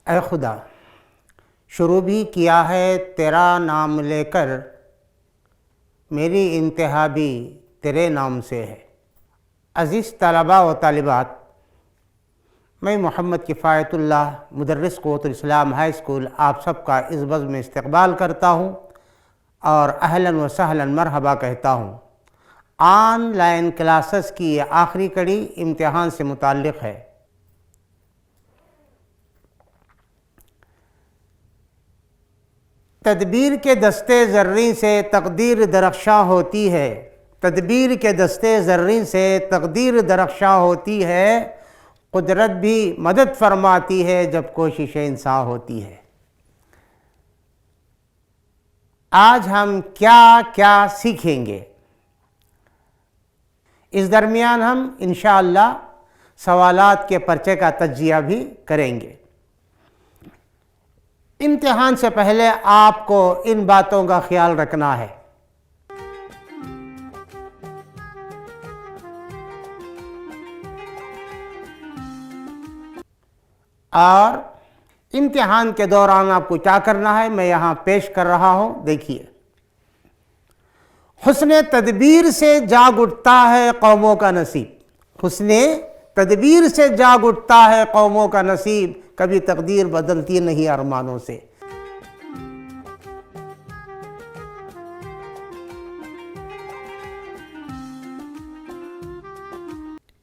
اے خدا، شروع بھی کیا ہے تیرا نام لے کر، میری انتہا بھی تیرے نام سے ہے۔ عزیز طلباء و طالبات، میں محمد کفایت اللہ، مدرس قوت الاسلام ہائی اسکول، آپ سب کا اس بزم میں استقبال کرتا ہوں اور اہلاً و سہلاً مرحبا کہتا ہوں۔ آن لائن کلاسز کی یہ آخری کڑی امتحان سے متعلق ہے۔ تدبیر کے دستے زریں سے تقدیر درخشاں ہوتی ہے، تدبیر کے دستے زریں سے تقدیر درخشاں ہوتی ہے، قدرت بھی مدد فرماتی ہے جب کوشش انسان ہوتی ہے۔ آج ہم کیا کیا سیکھیں گے؟ اس درمیان ہم انشاءاللہ سوالات کے پرچے کا تجزیہ بھی کریں گے۔ امتحان سے پہلے آپ کو ان باتوں کا خیال رکھنا ہے۔ اور امتحان کے دوران آپ کو کیا کرنا ہے میں یہاں پیش کر رہا ہوں، دیکھیے۔ حسن تدبیر سے جاگ اٹھتا ہے قوموں کا نصیب، حسن تدبیر سے جاگ اٹھتا ہے قوموں کا نصیب، کبھی تقدیر بدلتی نہیں ارمانوں سے۔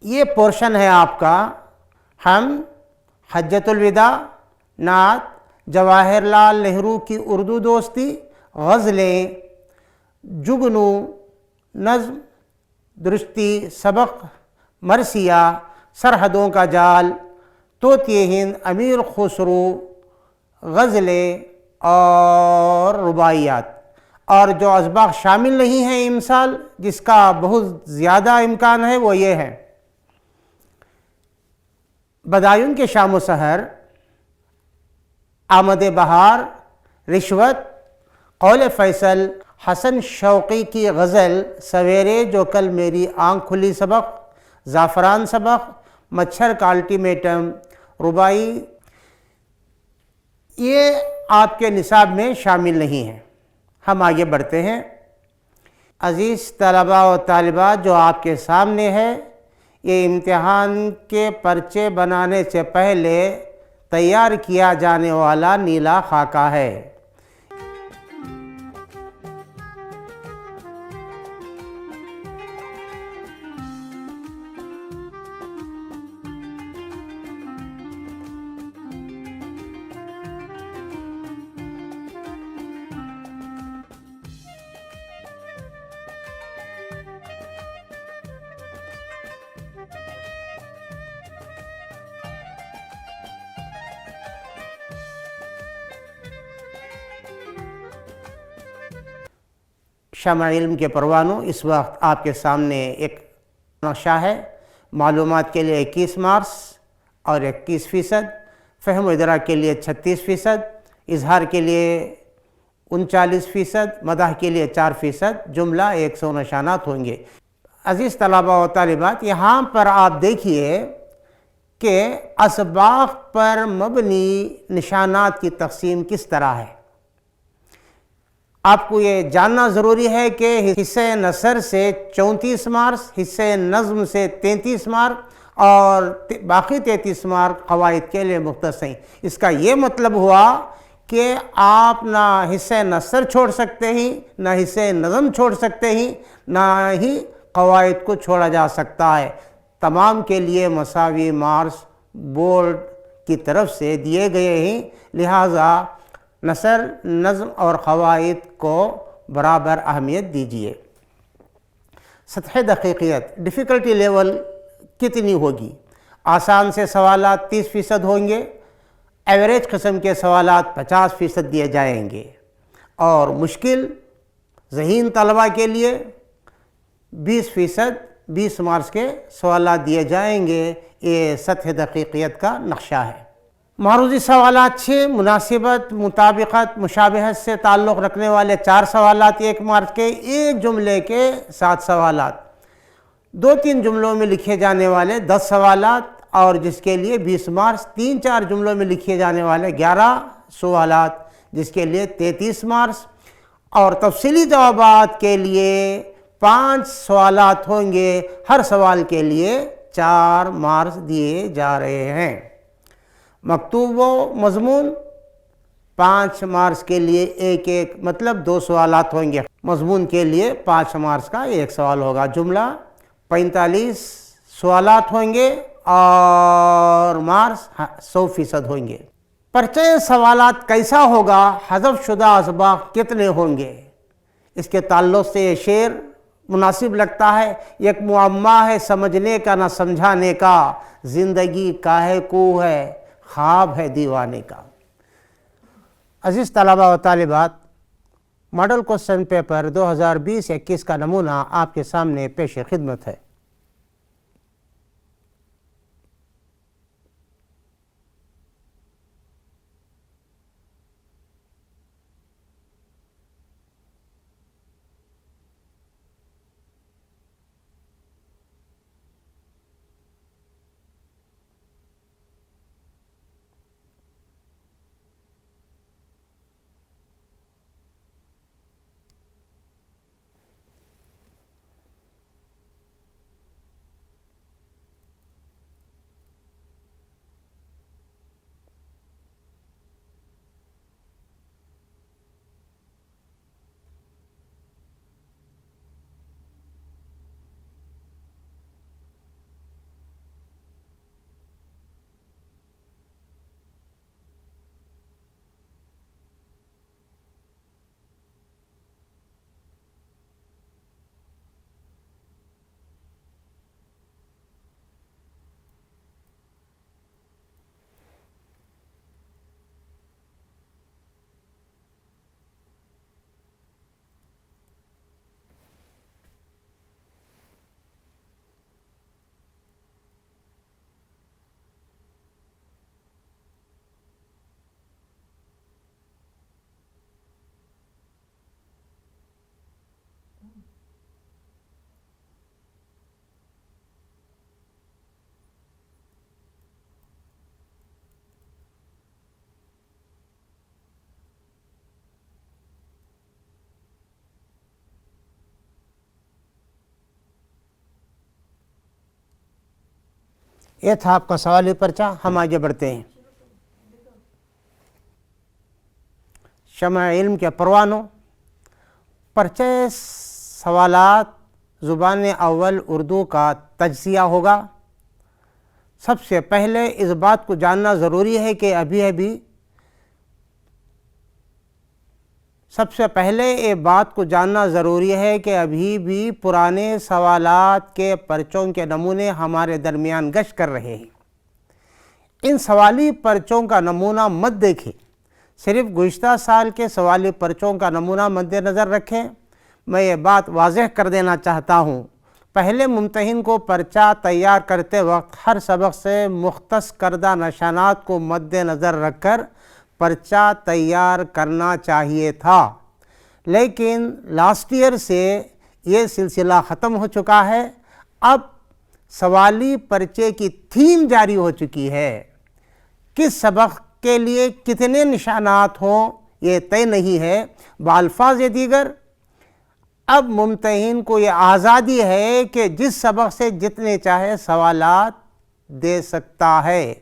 یہ پورشن ہے آپ کا۔ ہم حجۃ الوداع، نعت، جواہر لال نہرو کی اردو دوستی، غزلیں، جگنو، نظم، درستی، سبق، مرثیہ، سرحدوں کا جال، طوطئ ہند، امیر خسرو، غزلیں اور رباعیات۔ اور جو اسباق شامل نہیں ہیں امسال، جس کا بہت زیادہ امکان ہے، وہ یہ ہے: بدایون کے شام و سحر، آمد بہار، رشوت، قول فیصل، حسن شوقی کی غزل سویرے جو کل میری آنکھ کھلی سبق، زعفران سبق، مچھر کا الٹیمیٹم، رباعی، یہ آپ کے نصاب میں شامل نہیں ہیں۔ ہم آگے بڑھتے ہیں۔ عزیز طلباء و طالبات، جو آپ کے سامنے ہے، یہ امتحان کے پرچے بنانے سے پہلے تیار کیا جانے والا نیلا خاکہ ہے۔ شمع علم کے پروانوں، اس وقت آپ کے سامنے ایک نقشہ ہے۔ معلومات کے لیے 21 مارکس اور 21%، فہم و ادراک کے لیے 36%، اظہار کے لیے 39%، مدح کے لیے 4%، جملہ 100 نشانات ہوں گے۔ عزیز طلباء و طالبات، یہاں پر آپ دیکھیے کہ اسباق پر مبنی نشانات کی تقسیم کس طرح ہے۔ آپ کو یہ جاننا ضروری ہے کہ حصہ نثر سے 34 مارکس، حصہ نظم سے 33 مارک اور باقی 33 مارک قواعد کے لیے مختص ہیں۔ اس کا یہ مطلب ہوا کہ آپ نہ حصہ نثر چھوڑ سکتے ہیں، نہ حصہ نظم چھوڑ سکتے ہیں، نہ ہی قواعد کو چھوڑا جا سکتا ہے۔ تمام کے لیے مساوی مارکس بورڈ کی طرف سے دیے گئے ہیں، لہٰذا نثر، نظم اور قواعد کو برابر اہمیت دیجیے۔ سطح دقیقیت، ڈیفیکلٹی لیول کتنی ہوگی؟ آسان سے سوالات 30% ہوں گے، ایوریج قسم کے سوالات 50% دیے جائیں گے، اور مشکل ذہین طلباء کے لیے 20% 20 مارکس کے سوالات دیے جائیں گے۔ یہ سطح دقیقیت کا نقشہ ہے۔ معروضی سوالات 6، مناسبت، مطابقت، مشابہت سے تعلق رکھنے والے 4 سوالات 1 مارکس کے، ایک جملے کے 7 سوالات، 2-3 جملوں میں لکھے جانے والے 10 سوالات اور جس کے لیے 20 مارکس، 3-4 جملوں میں لکھے جانے والے 11 سوالات جس کے لیے 33 مارکس، اور تفصیلی جوابات کے لیے 5 سوالات ہوں گے، ہر سوال کے لیے 4 مارکس دیے جا رہے ہیں۔ مکتوب و مضمون 5 مارکس کے لیے ایک مطلب 2 سوالات ہوں گے، مضمون کے لیے 5 مارکس کا 1 سوال ہوگا، جملہ 45 سوالات ہوں گے اور مارکس 100% ہوں گے۔ پرچہ سوالات کیسا ہوگا، حذف شدہ اسباق کتنے ہوں گے، اس کے تعلق سے یہ شعر مناسب لگتا ہے۔ ایک معمہ ہے سمجھنے کا نہ سمجھانے کا، زندگی کاہے کو ہے خواب ہے دیوانے کا۔ عزیز طلبہ و طالبات، ماڈل کوسچن پیپر 2020-21 کا نمونہ آپ کے سامنے پیش خدمت ہے۔ یہ تھا آپ کا سوالی پرچہ، ہم آگے بڑھتے ہیں۔ شمع علم کے پروانوں، پرچہ سوالات زبان اول اردو کا تجزیہ ہوگا۔ سب سے پہلے اس بات کو جاننا ضروری ہے کہ ابھی بھی پرانے سوالات کے پرچوں کے نمونے ہمارے درمیان گشت کر رہے ہیں۔ ان سوالی پرچوں کا نمونہ مت دیکھیں، صرف گزشتہ سال کے سوالی پرچوں کا نمونہ مد نظر رکھیں۔ میں یہ بات واضح کر دینا چاہتا ہوں، پہلے ممتحن کو پرچہ تیار کرتے وقت ہر سبق سے مختص کردہ نشانات کو مد نظر رکھ کر پرچہ تیار کرنا چاہیے تھا، لیکن لاسٹ ایئر سے یہ سلسلہ ختم ہو چکا ہے۔ اب سوالی پرچے کی تھیم جاری ہو چکی ہے، کس سبق کے لیے کتنے نشانات ہوں یہ طے نہیں ہے۔ بالفاظ دیگر اب ممتحن کو یہ آزادی ہے کہ جس سبق سے جتنے چاہے سوالات دے سکتا ہے۔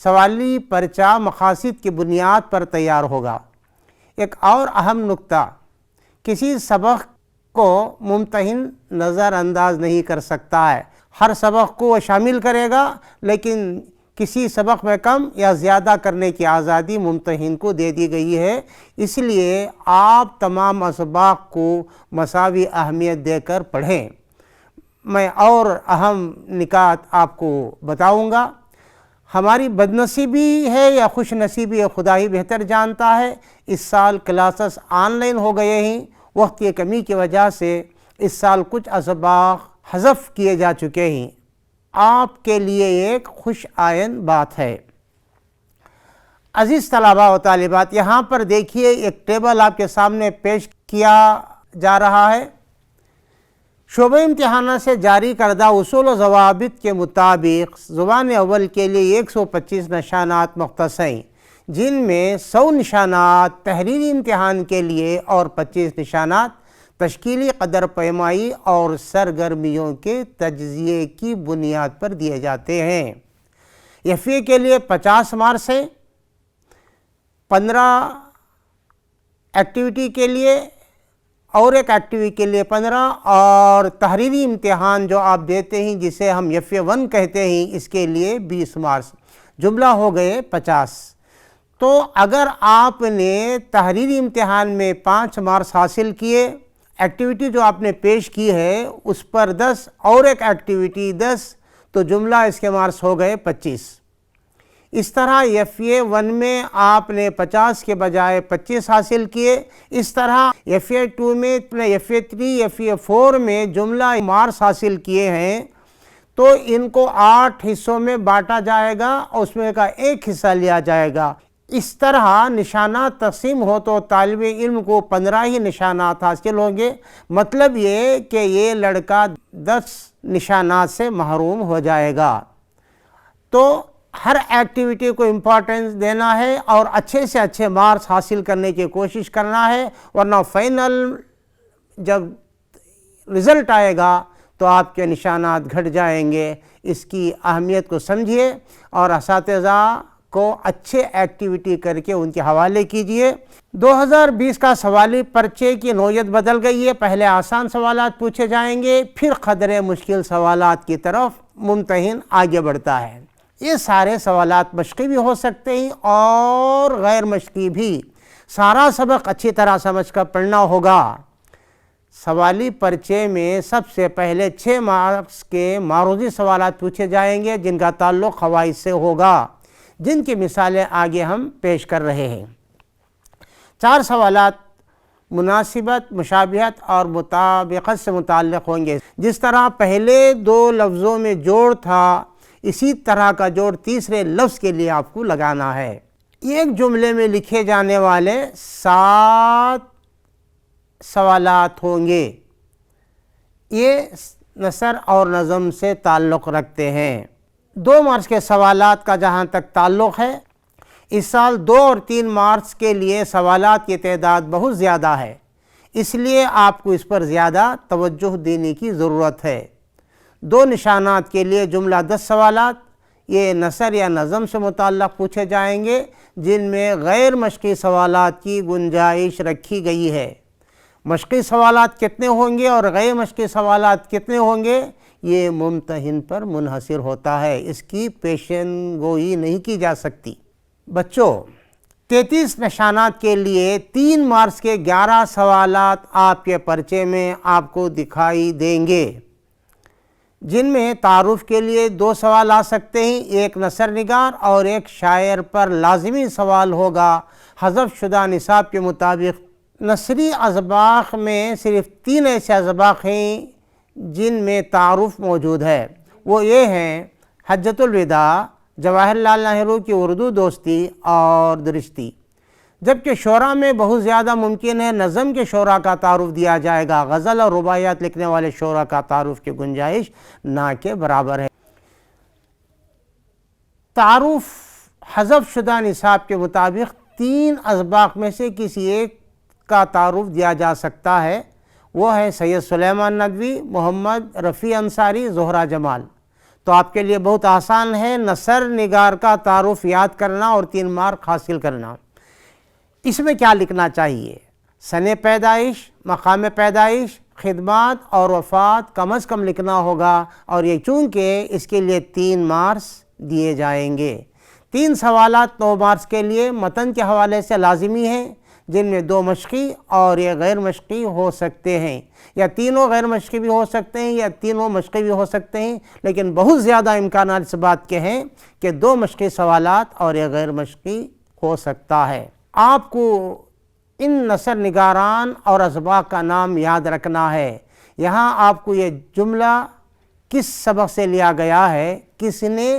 سوالی پرچہ مقاصد کی بنیاد پر تیار ہوگا۔ ایک اور اہم نکتہ، کسی سبق کو ممتحن نظر انداز نہیں کر سکتا ہے، ہر سبق کو وہ شامل کرے گا، لیکن کسی سبق میں کم یا زیادہ کرنے کی آزادی ممتحن کو دے دی گئی ہے۔ اس لیے آپ تمام اسباق کو مساوی اہمیت دے کر پڑھیں۔ میں اور اہم نکات آپ کو بتاؤں گا۔ ہماری بدنصیبی ہے یا خوش نصیبی ہے خدا ہی بہتر جانتا ہے، اس سال کلاسز آن لائن ہو گئے ہیں۔ وقت کی کمی کی وجہ سے اس سال کچھ اسباق حذف کیے جا چکے ہیں۔ آپ کے لیے ایک خوش آئند بات ہے۔ عزیز طلباء و طالبات، یہاں پر دیکھیے ایک ٹیبل آپ کے سامنے پیش کیا جا رہا ہے۔ شعبہ امتحانات سے جاری کردہ اصول و ضوابط کے مطابق زبان اول کے لیے 125 نشانات مختص ہیں، جن میں 100 نشانات تحریری امتحان کے لیے اور 25 نشانات تشکیلی قدر پیمائی اور سرگرمیوں کے تجزیے کی بنیاد پر دیے جاتے ہیں۔ ایف کے لیے 50 مارکس ہیں، 15 ایکٹیویٹی کے لیے اور ایک ایکٹیویٹی کے لیے 15، اور تحریری امتحان جو آپ دیتے ہیں جسے ہم FA1 کہتے ہیں، اس کے لیے 20 مارکس، جملہ ہو گئے 50۔ تو اگر آپ نے تحریری امتحان میں 5 مارکس حاصل کیے، ایکٹیویٹی جو آپ نے پیش کی ہے اس پر 10 اور ایک ایکٹیویٹی 10، تو جملہ اس کے مارکس ہو گئے 25۔ اس طرح FA1 میں آپ نے 50 کے بجائے 25 حاصل کیے۔ اس طرح FA2 میں، FA3، FA4 میں جملہ مارکس حاصل کیے ہیں تو ان کو 8 حصوں میں بانٹا جائے گا اور اس میں کا ایک حصہ لیا جائے گا۔ اس طرح نشانات تقسیم ہو تو طالب علم کو 15 ہی نشانات حاصل ہوں گے، مطلب یہ کہ یہ لڑکا 10 نشانات سے محروم ہو جائے گا۔ تو ہر ایکٹیویٹی کو امپورٹنس دینا ہے اور اچھے سے اچھے مارکس حاصل کرنے کی کوشش کرنا ہے، ورنہ فائنل جب رزلٹ آئے گا تو آپ کے نشانات گھٹ جائیں گے۔ اس کی اہمیت کو سمجھیے اور اساتذہ کو اچھے ایکٹیویٹی کر کے ان کے حوالے کیجئے۔ 2020 کا سوالی پرچے کی نوعیت بدل گئی ہے، پہلے آسان سوالات پوچھے جائیں گے، پھر قدرے مشکل سوالات کی طرف ممتحن آگے بڑھتا ہے۔ یہ سارے سوالات مشقی بھی ہو سکتے ہیں اور غیر مشقی بھی، سارا سبق اچھی طرح سمجھ کر پڑھنا ہوگا۔ سوالی پرچے میں سب سے پہلے 6 مارکس کے معروضی سوالات پوچھے جائیں گے جن کا تعلق قواعد سے ہوگا، جن کی مثالیں آگے ہم پیش کر رہے ہیں۔ 4 سوالات مناسبت، مشابہت اور مطابقت سے متعلق ہوں گے۔ جس طرح پہلے 2 لفظوں میں جوڑ تھا، اسی طرح کا جوڑ تیسرے لفظ کے لیے آپ کو لگانا ہے۔ ایک جملے میں لکھے جانے والے 7 سوالات ہوں گے، یہ نثر اور نظم سے تعلق رکھتے ہیں۔ 2 مارکس کے سوالات کا جہاں تک تعلق ہے، اس سال 2 اور 3 مارکس کے لیے سوالات کی تعداد بہت زیادہ ہے، اس لیے آپ کو اس پر زیادہ توجہ دینے کی ضرورت ہے۔ 2 نشانات کے لیے جملہ 10 سوالات، یہ نثر یا نظم سے متعلق پوچھے جائیں گے جن میں غیر مشقی سوالات کی گنجائش رکھی گئی ہے۔ مشقی سوالات کتنے ہوں گے اور غیر مشقی سوالات کتنے ہوں گے، یہ ممتحن پر منحصر ہوتا ہے، اس کی پیشن گوئی نہیں کی جا سکتی۔ بچوں، 33 نشانات کے لیے 3 مارکس کے 11 سوالات آپ کے پرچے میں آپ کو دکھائی دیں گے، جن میں تعارف کے لیے 2 سوال آ سکتے ہیں، ایک نثر نگار اور ایک شاعر پر لازمی سوال ہوگا۔ حذف شدہ نصاب کے مطابق نثری اسباق میں صرف 3 ایسے اسباق ہیں جن میں تعارف موجود ہے، وہ یہ ہیں حجۃ الوداع، جواہر لال نہرو کی اردو دوستی اور درشتی۔ جبکہ شعراء میں بہت زیادہ ممکن ہے نظم کے شعراء کا تعارف دیا جائے گا، غزل اور رباعیات لکھنے والے شعراء کا تعارف کی گنجائش نہ کے برابر ہے۔ تعارف حذف شدہ نصاب کے مطابق 3 اسباق میں سے کسی ایک کا تعارف دیا جا سکتا ہے، وہ ہے سید سلیمان ندوی، محمد رفیع انصاری، زہرہ جمال۔ تو آپ کے لیے بہت آسان ہے نثر نگار کا تعارف یاد کرنا اور 3 مارک حاصل کرنا۔ اس میں کیا لکھنا چاہیے؟ سن پیدائش، مقام پیدائش، خدمات اور وفات کم از کم لکھنا ہوگا، اور یہ چونکہ اس کے لیے 3 مارکس دیے جائیں گے۔ 3 سوالات 9 مارکس کے لیے متن کے حوالے سے لازمی ہیں، جن میں 2 مشقی اور یہ غیر مشقی ہو سکتے ہیں، یا تینوں غیر مشقی بھی ہو سکتے ہیں یا تینوں مشقی بھی ہو سکتے ہیں، لیکن بہت زیادہ امکانات اس بات کے ہیں کہ 2 مشقی سوالات اور یہ غیر مشقی ہو سکتا ہے۔ آپ کو ان نثر نگاران اور اسباق کا نام یاد رکھنا ہے۔ یہاں آپ کو یہ جملہ کس سبق سے لیا گیا ہے، کس نے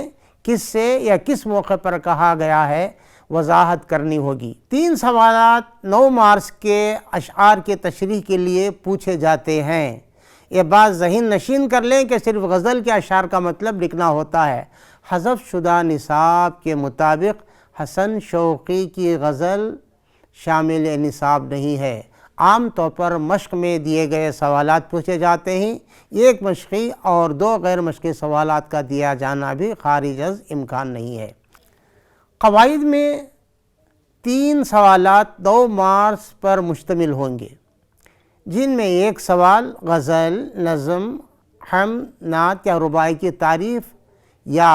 کس سے یا کس موقع پر کہا گیا ہے، وضاحت کرنی ہوگی۔ 3 سوالات 9 مارکس کے اشعار کے تشریح کے لیے پوچھے جاتے ہیں۔ یہ بات ذہن نشین کر لیں کہ صرف غزل کے اشعار کا مطلب لکھنا ہوتا ہے۔ حذف شدہ نصاب کے مطابق حسن شوقی کی غزل شامل نصاب نہیں ہے۔ عام طور پر مشق میں دیے گئے سوالات پوچھے جاتے ہیں، ایک مشقی اور 2 غیر مشقی سوالات کا دیا جانا بھی خارج از امکان نہیں ہے۔ قواعد میں 3 سوالات 2 مارکس پر مشتمل ہوں گے، جن میں ایک سوال غزل، نظم، حمد، نعت یا رباعی کی تعریف یا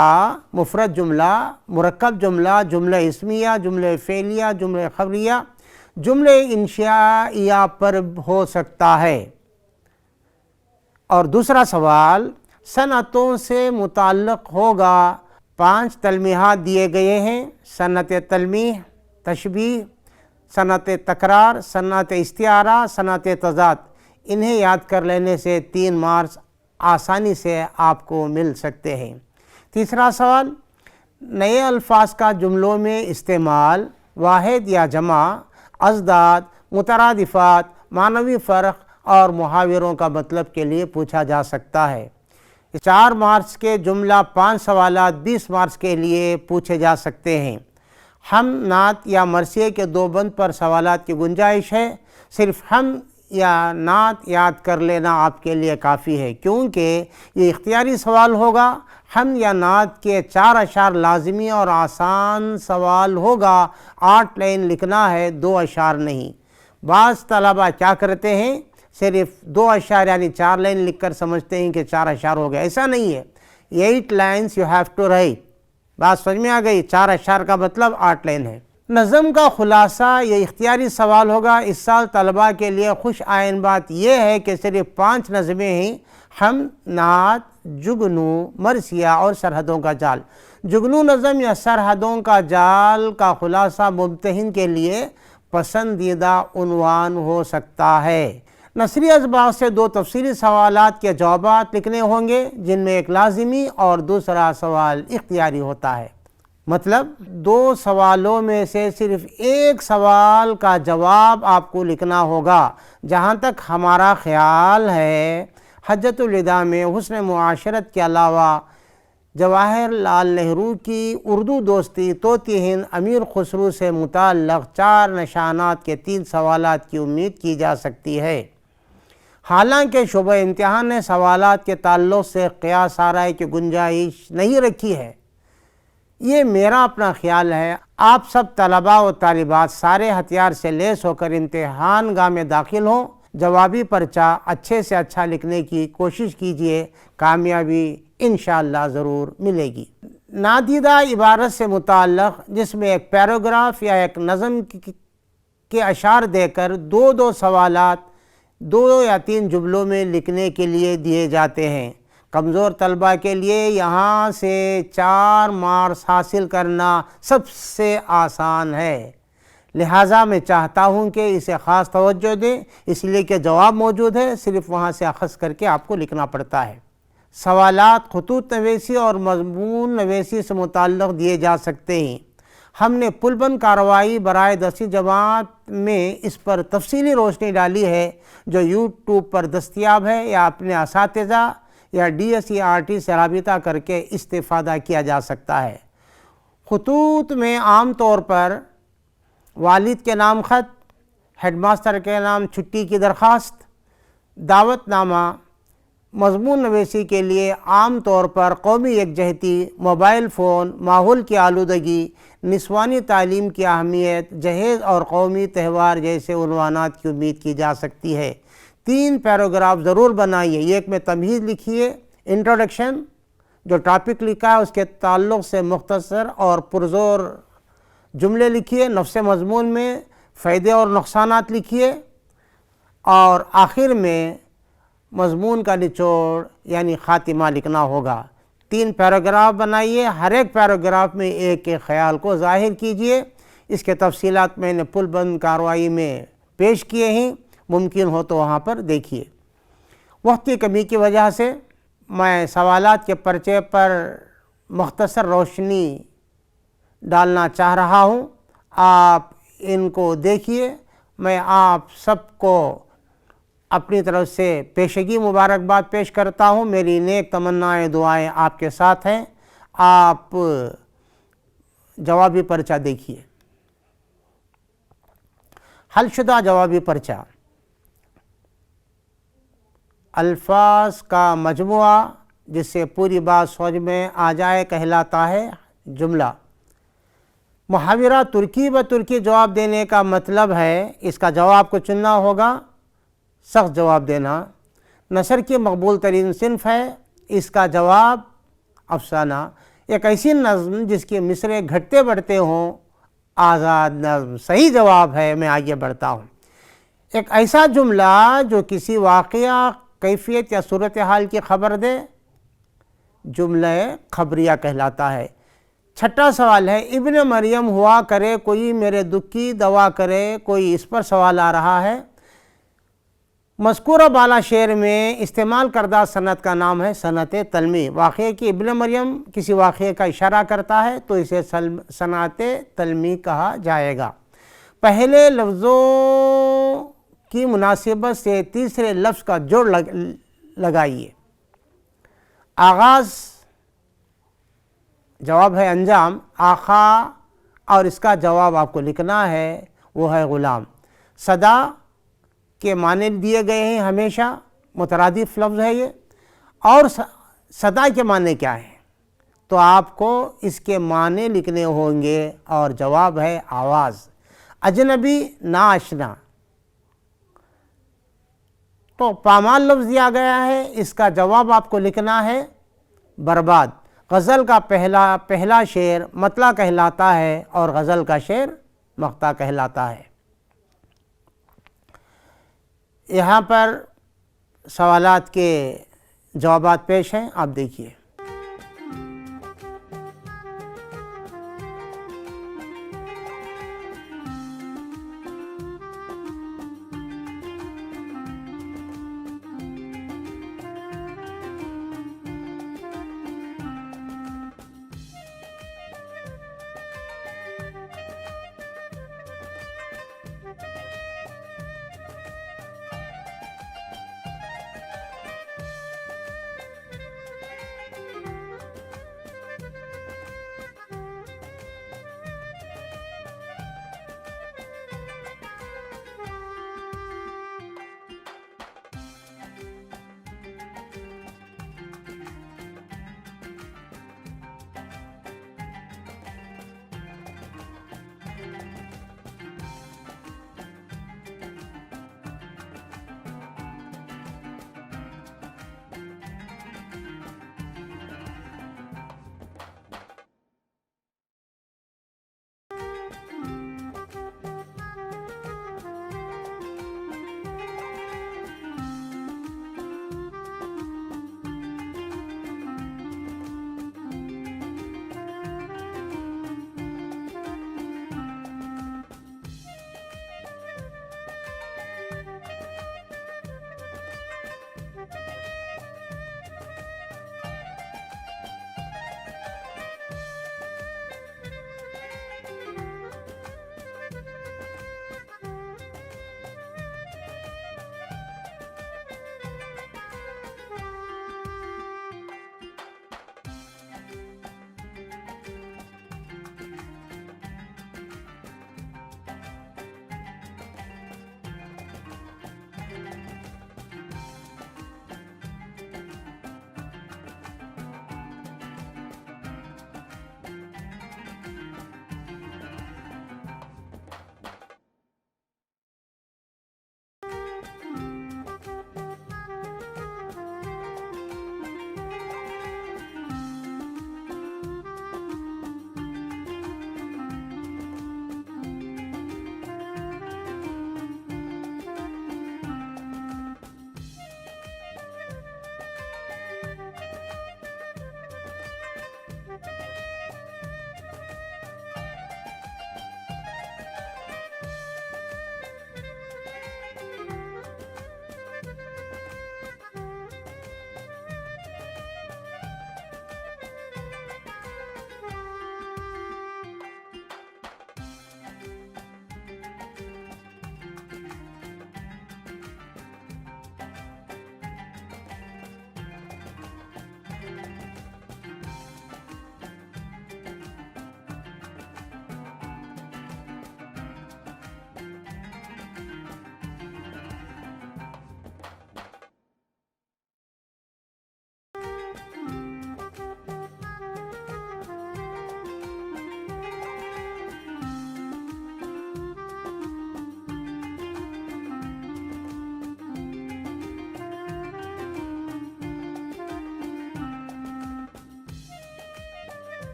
مفرد جملہ، مرکب جملہ، جملہ اسمیہ، جملہ فعلیہ، جملہ خبریہ، جملہ انشائیہ پر ہو سکتا ہے۔ اور دوسرا سوال صنعتوں سے متعلق ہوگا۔ 5 تلمیحات دیے گئے ہیں: صنعت تلمیح، تشبیہ، صنعت تکرار، صنعت استعارہ، صنعت تضاد۔ انہیں یاد کر لینے سے 3 مارکس آسانی سے آپ کو مل سکتے ہیں۔ تیسرا سوال نئے الفاظ کا جملوں میں استعمال، واحد یا جمع، ازداد، مترادفات، معنوی فرق اور محاوروں کا مطلب کے لیے پوچھا جا سکتا ہے۔ 4 مارکس کے جملہ 5 سوالات 20 مارکس کے لیے پوچھے جا سکتے ہیں۔ ہم، نعت یا مرثیے کے 2 بند پر سوالات کی گنجائش ہے۔ صرف ہم یا نعت یاد کر لینا آپ کے لیے کافی ہے، کیونکہ یہ اختیاری سوال ہوگا۔ ہم یا نعت کے 4 اشعار لازمی اور آسان سوال ہوگا۔ 8 لائن لکھنا ہے، 2 اشعار نہیں۔ بعض طلبہ کیا کرتے ہیں، صرف 2 اشعار یعنی 4 لائن لکھ کر سمجھتے ہیں کہ 4 اشعار ہو گئے۔ ایسا نہیں ہے۔ 8 lines you have to write۔ بات سمجھ میں آ گئی؟ 4 اشعار کا مطلب 8 لائن ہے۔ نظم کا خلاصہ یہ اختیاری سوال ہوگا۔ اس سال طلباء کے لیے خوش آئند بات یہ ہے کہ صرف 5 نظمیں ہیں: ہم، نعت، جگنو، مرثیہ اور سرحدوں کا جال۔ جگنو نظم یا سرحدوں کا جال کا خلاصہ ممتحن کے لیے پسندیدہ عنوان ہو سکتا ہے۔ نثری اسباق سے 2 تفصیلی سوالات کے جوابات لکھنے ہوں گے، جن میں ایک لازمی اور دوسرا سوال اختیاری ہوتا ہے۔ مطلب 2 سوالوں میں سے صرف ایک سوال کا جواب آپ کو لکھنا ہوگا۔ جہاں تک ہمارا خیال ہے، حجۃ الوداع میں حسن معاشرت کے علاوہ جواہر لال نہرو کی اردو دوستی طوطی ہند امیر خسرو سے متعلق 4 نشانات کے 3 سوالات کی امید کی جا سکتی ہے۔ حالانکہ شعبہ امتحان نے سوالات کے تعلق سے قیاس آرائی کی گنجائش نہیں رکھی ہے، یہ میرا اپنا خیال ہے۔ آپ سب طلباء و طالبات سارے ہتھیار سے لیس ہو کر امتحان گاہ میں داخل ہوں۔ جوابی پرچہ اچھے سے اچھا لکھنے کی کوشش کیجیے، کامیابی انشاءاللہ ضرور ملے گی۔ نادیدہ عبارت سے متعلق، جس میں ایک پیراگراف یا ایک نظم کے اشعار دے کر 2 سوالات 2 یا 3 جملوں میں لکھنے کے لیے دیے جاتے ہیں۔ کمزور طلبہ کے لیے یہاں سے 4 مارکس حاصل کرنا سب سے آسان ہے، لہٰذا میں چاہتا ہوں کہ اسے خاص توجہ دیں، اس لیے کہ جواب موجود ہے، صرف وہاں سے اخذ کر کے آپ کو لکھنا پڑتا ہے۔ سوالات خطوط نویسی اور مضمون نویسی سے متعلق دیے جا سکتے ہیں۔ ہم نے پل بند کارروائی برائے 10ویں جماعت میں اس پر تفصیلی روشنی ڈالی ہے، جو یوٹیوب پر دستیاب ہے، یا اپنے اساتذہ یا DSERT سے رابطہ کر کے استفادہ کیا جا سکتا ہے۔ خطوط میں عام طور پر والد کے نام خط، ہیڈ ماسٹر کے نام چھٹی کی درخواست، دعوت نامہ، مضمون نویسی کے لیے عام طور پر قومی یکجہتی، موبائل فون، ماحول کی آلودگی، نسوانی تعلیم کی اہمیت، جہیز اور قومی تہوار جیسے عنوانات کی امید کی جا سکتی ہے۔ 3 پیراگراف ضرور بنائیے۔ ایک میں تمہید لکھیے، انٹروڈکشن، جو ٹاپک لکھا ہے اس کے تعلق سے مختصر اور پرزور جملے لکھیے۔ نفس مضمون میں فائدے اور نقصانات لکھیے، اور آخر میں مضمون کا نچوڑ یعنی خاتمہ لکھنا ہوگا۔ 3 پیراگراف بنائیے، ہر ایک پیراگراف میں ایک خیال کو ظاہر کیجیے۔ اس کے تفصیلات میں نے پل بند کارروائی میں پیش کیے ہیں، ممکن ہو تو وہاں پر دیکھیے۔ وقت کی کمی کی وجہ سے میں سوالات کے پرچے پر مختصر روشنی ڈالنا چاہ رہا ہوں، آپ ان کو دیکھیے۔ میں آپ سب کو اپنی طرف سے پیشگی مبارکباد پیش کرتا ہوں. میری نیک تمنائیں دعائیں آپ کے ساتھ ہیں. آپ جوابی پرچہ دیکھیے. حل شدہ جوابی پرچہ الفاظ کا مجموعہ جس سے پوری بات سمجھ میں آ جائے کہلاتا ہے جملہ. محاورہ ترکی بہ ترکی جواب دینے کا مطلب ہے اس کا جواب کو چننا ہوگا، سخت جواب دینا. نثر کی مقبول ترین صنف ہے، اس کا جواب افسانہ. ایک ایسی نظم جس کے مصرعے گھٹتے بڑھتے ہوں، آزاد نظم. صحیح جواب ہے. میں آگے بڑھتا ہوں. ایک ایسا جملہ جو کسی واقعہ، کیفیت یا صورتحال کی خبر دے، جملہ خبریہ کہلاتا ہے. چھٹا سوال ہے، ابن مریم ہوا کرے کوئی میرے دکھ کی دوا کرے کوئی. اس پر سوال آ رہا ہے. مذکورہ بالا شعر میں استعمال کردہ صنعت کا نام ہے صنعت تلمی. واقعے کی ابن مریم کسی واقعے کا اشارہ کرتا ہے تو اسے صنعت تلمی کہا جائے گا. پہلے لفظوں کی مناسبت سے تیسرے لفظ کا جوڑ لگائیے. آغاز جواب ہے انجام. آخا اور اس کا جواب آپ کو لکھنا ہے، وہ ہے غلام. صدا کے معنی دیے گئے ہیں، ہمیشہ مترادف لفظ ہے یہ. اور صدا کے معنی کیا ہے تو آپ کو اس کے معنی لکھنے ہوں گے، اور جواب ہے آواز. اجنبی ناآشنا تو پامال لفظ دیا گیا ہے، اس کا جواب آپ کو لکھنا ہے برباد. غزل کا پہلا شعر مطلع کہلاتا ہے اور غزل کا شعر مقطع کہلاتا ہے. یہاں پر سوالات کے جوابات پیش ہیں، آپ دیکھیے.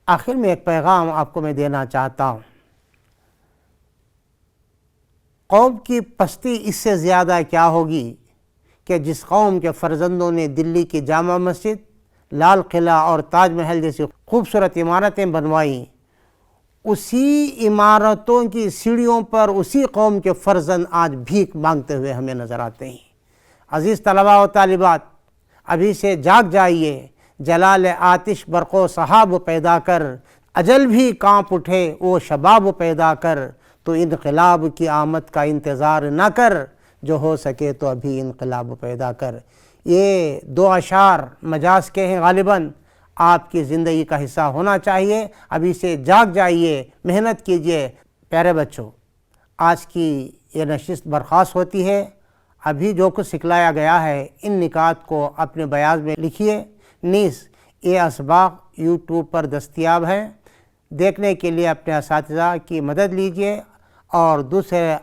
آخر میں ایک پیغام آپ کو میں دینا چاہتا ہوں، قوم کی پستی اس سے زیادہ کیا ہوگی کہ جس قوم کے فرزندوں نے دلی کی جامع مسجد، لال قلعہ اور تاج محل جیسی خوبصورت عمارتیں بنوائیں، اسی عمارتوں کی سیڑھیوں پر اسی قوم کے فرزند آج بھیک مانگتے ہوئے ہمیں نظر آتے ہیں۔ عزیز طلباء و طالبات، ابھی سے جاگ جائیے، جلال آتش برق و سحاب پیدا کر، اجل بھی کانپ اٹھے وہ شباب پیدا کر، تو انقلاب کی آمد کا انتظار نہ کر، جو ہو سکے تو ابھی انقلاب پیدا کر۔ یہ دو اشعار مجاز کے ہیں، غالباً آپ کی زندگی کا حصہ ہونا چاہیے۔ ابھی سے جاگ جائیے، محنت کیجیے۔ پیارے بچوں، آج کی یہ نشست برخاست ہوتی ہے۔ ابھی جو کچھ سکھلایا گیا ہے ان نکات کو اپنے بیاض میں لکھیے، نیز یہ اسباق یوٹیوب پر دستیاب ہے، دیکھنے کے لیے اپنے اساتذہ کی مدد لیجیے اور دوسرے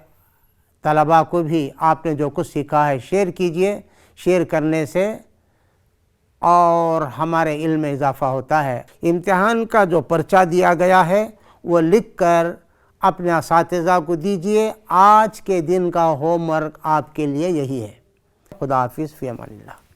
طلباء کو بھی آپ نے جو کچھ سیکھا ہے شیئر کیجیے۔ شیئر کرنے سے اور ہمارے علم میں اضافہ ہوتا ہے۔ امتحان کا جو پرچہ دیا گیا ہے وہ لکھ کر اپنے اساتذہ کو دیجیے۔ آج کے دن کا ہوم ورک آپ کے لیے یہی ہے۔ خدا حافظ، فی امان اللہ۔